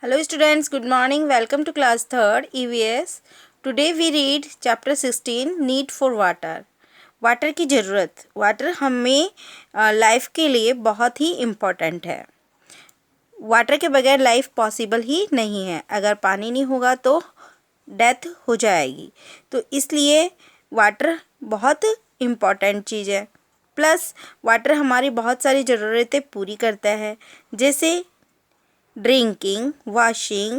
Hello students, good morning. Welcome to class 3rd EVS. Today we read chapter 16 Need for Water. Water की ज़रूरत. Water हमें life के लिए बहुत ही important है. वाटर के बगैर लाइफ पॉसिबल ही नहीं है. अगर पानी नहीं होगा तो डेथ हो जाएगी. तो इसलिए वाटर बहुत इम्पॉर्टेंट चीज़ है. प्लस वाटर हमारी बहुत सारी ज़रूरतें पूरी करता है, जैसे drinking, washing,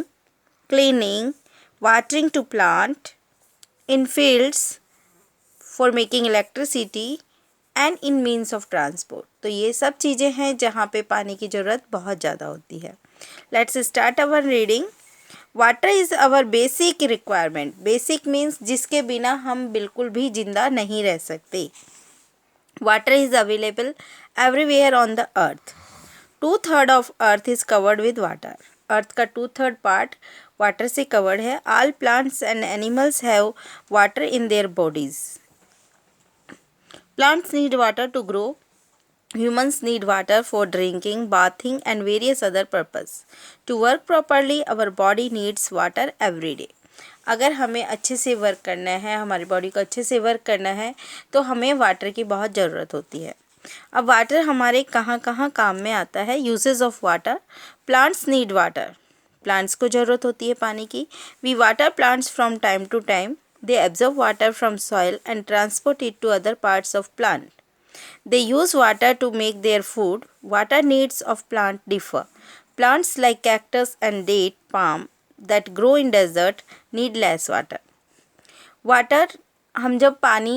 cleaning, watering to plant, in fields for making electricity and in means of transport. तो ये सब चीज़ें हैं जहाँ पे पानी की ज़रूरत बहुत ज़्यादा होती है. Let's start our reading. Water is our basic requirement. Basic means जिसके बिना हम बिल्कुल भी जिंदा नहीं रह सकते. Water is available everywhere on the earth. 2/3 of earth is covered with water. Earth का 2/3 पार्ट वाटर से कवर्ड है. All plants and animals have water in their bodies. Plants need water to grow. Humans need water for drinking, bathing and various other purpose. To work properly, our body needs water every day. अगर हमें अच्छे से work करना है, हमारी body को अच्छे से वर्क करना है, तो हमें वाटर की बहुत ज़रूरत होती है. अब वाटर हमारे कहाँ कहाँ काम में आता है. Uses of water. Plants need water. Plants को ज़रूरत होती है पानी की. We water plants from time to time. They absorb water from soil and transport it to other parts of plant. They use water to make their food. Water needs of plant differ. Plants like cactus and date palm that grow in desert need less water. Water हम जब पानी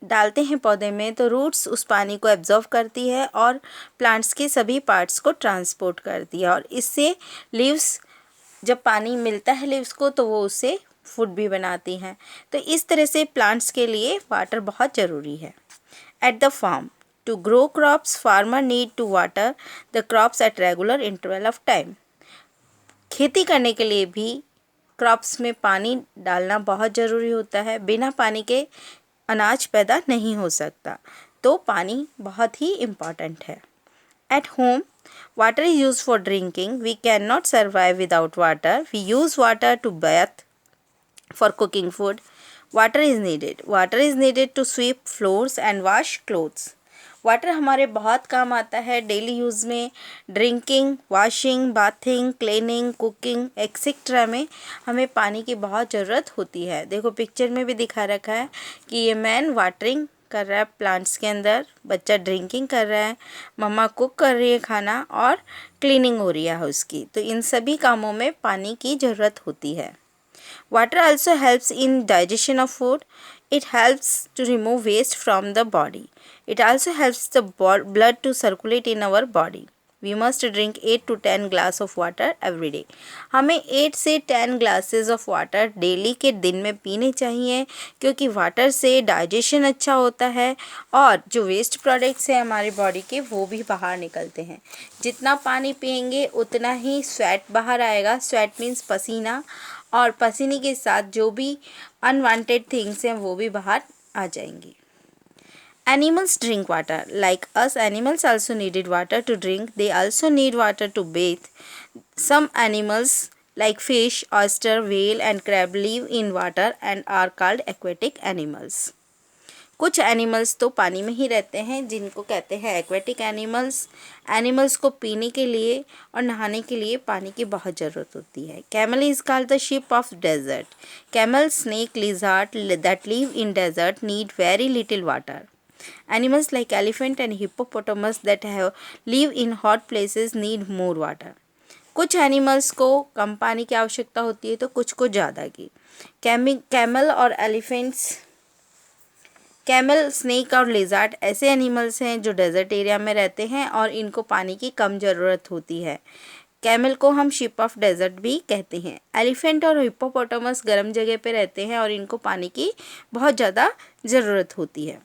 डालते हैं पौधे में तो roots उस पानी को एब्जॉर्व करती है और प्लांट्स के सभी पार्ट्स को ट्रांसपोर्ट करती है, और इससे लीव्स, जब पानी मिलता है लीव्स को तो वो उससे फूड भी बनाती हैं. तो इस तरह से प्लांट्स के लिए वाटर बहुत ज़रूरी है. At the farm, to grow crops, farmer need to water the crops at regular interval of time. खेती करने के लिए भी क्रॉप्स में पानी डालना बहुत ज़रूरी होता है. बिना पानी के अनाज पैदा नहीं हो सकता, तो पानी बहुत ही इम्पॉर्टेंट है. At home, water is used for drinking. We cannot survive without water. We use water to bath, for cooking food. Water is needed. Water is needed to sweep floors and wash clothes. Water हमारे बहुत काम आता है daily use में. Drinking, washing, bathing, cleaning, cooking etcetera में हमें पानी की बहुत ज़रूरत होती है. देखो पिक्चर में भी दिखा रखा है कि ये मैन वाटरिंग कर रहा है प्लांट्स के अंदर, बच्चा ड्रिंकिंग कर रहा है, मम्मा कुक कर रही है खाना, और क्लीनिंग हो रही है हाउस की. तो इन सभी कामों में पानी की ज़रूरत होती है. Water also helps in digestion of food. It helps to remove waste from the body. It also helps the blood to circulate in our body. We must drink 8 to 10 glass of water every day. हमें 8 से 10 glasses of water daily के दिन में पीने चाहिए, क्योंकि water से digestion अच्छा होता है और जो वेस्ट प्रोडक्ट्स हैं हमारी बॉडी के वो भी बाहर निकलते हैं. जितना पानी पियेंगे उतना ही स्वेट बाहर आएगा. स्वेट मीन्स पसीना, और पसीने के साथ जो भी अनवांटेड थिंग्स हैं वो भी बाहर आ जाएंगी. Animals drink water. Like us, animals also needed water to drink. They also need water to bathe. Some animals like fish, oyster, whale and crab live in water and are called aquatic animals. कुछ animals तो पानी में ही रहते हैं जिनको कहते हैं aquatic animals. Animals को पीने के लिए और नहाने के लिए पानी की बहुत ज़रूरत होती है. Camel is called the ship of desert. Camel, snake, lizard that live in desert need very little water. Animals like elephant and hippopotamus that live in hot places need more water. कुछ animals को कम पानी की आवश्यकता होती है तो कुछ को ज़्यादा की. कैमल और एलिफेंट्स, कैमल, स्नेक और लिजर्ड ऐसे एनिमल्स हैं जो डेजर्ट एरिया में रहते हैं और इनको पानी की कम ज़रूरत होती है. कैमल को हम शिप ऑफ डेजर्ट भी कहते हैं. एलिफेंट और हिप्पोपोटामस गर्म जगह पे रहते हैं और इनको पानी की बहुत ज़्यादा ज़रूरत होती है.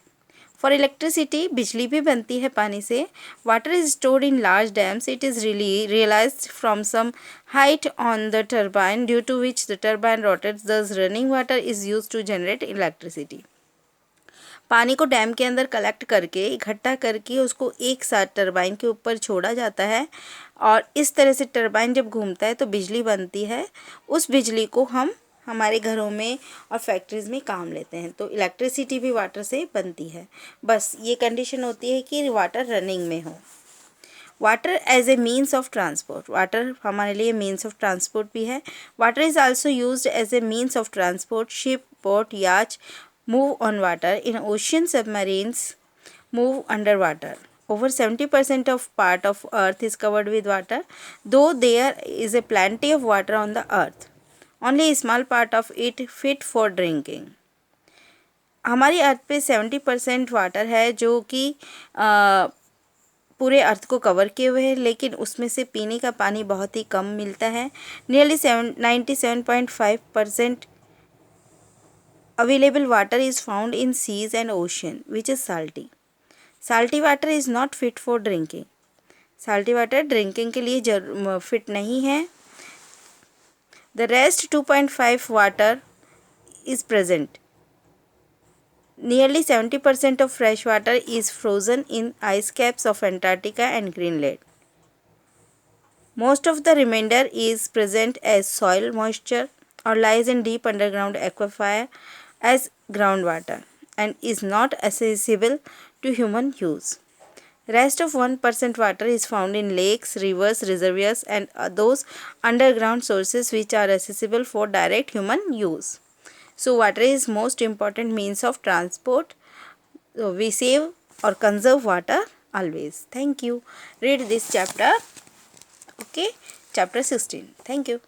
फॉर इलेक्ट्रिसिटी, बिजली भी बनती है पानी से. Water is stored in large dams. It is realized from some height on the turbine due to which the turbine rotates. Thus running water is use to generate electricity. पानी को dam के अंदर कलेक्ट करके इकट्ठा करके उसको एक साथ टरबाइन के ऊपर छोड़ा जाता है और इस तरह से टरबाइन जब घूमता है तो बिजली बनती है। उस बिजली को हम हमारे घरों में और फैक्ट्रीज़ में काम लेते हैं। तो इलेक्ट्रिसिटी भी वाटर से बनती है। बस ये कंडीशन होती है कि वाटर रनिंग में हो। Water as a means of transport, water हमारे लिए मीन्स ऑफ ट्रांसपोर्ट भी है। Water is also used as a means of transport. Ship, boat, yacht move on water. In ocean submarines move under water. Over 70% of part of earth is covered with water. Though there is a plenty of water on the earth, only a small part of it fit for drinking. हमारी अर्थ पे 70% water है जो कि पूरे अर्थ को cover किए हुए है, लेकिन उसमें से पीने का पानी बहुत ही कम मिलता है। Nearly 97.5% available water is found in seas and ocean which is salty. Salty water is not fit for drinking. Salty water drinking के लिए फिट नहीं है. The rest 2.5 water is present. Nearly 70% of fresh water is frozen in ice caps of Antarctica and Greenland. Most of the remainder is present as soil moisture or lies in deep underground aquifer as groundwater and is not accessible to human use. Rest of 1% water is found in lakes, rivers, reservoirs and those underground sources which are accessible for direct human use. So water is most important means of transport. So we save or conserve water always. Thank you. Read this chapter. Okay, chapter 16. Thank you.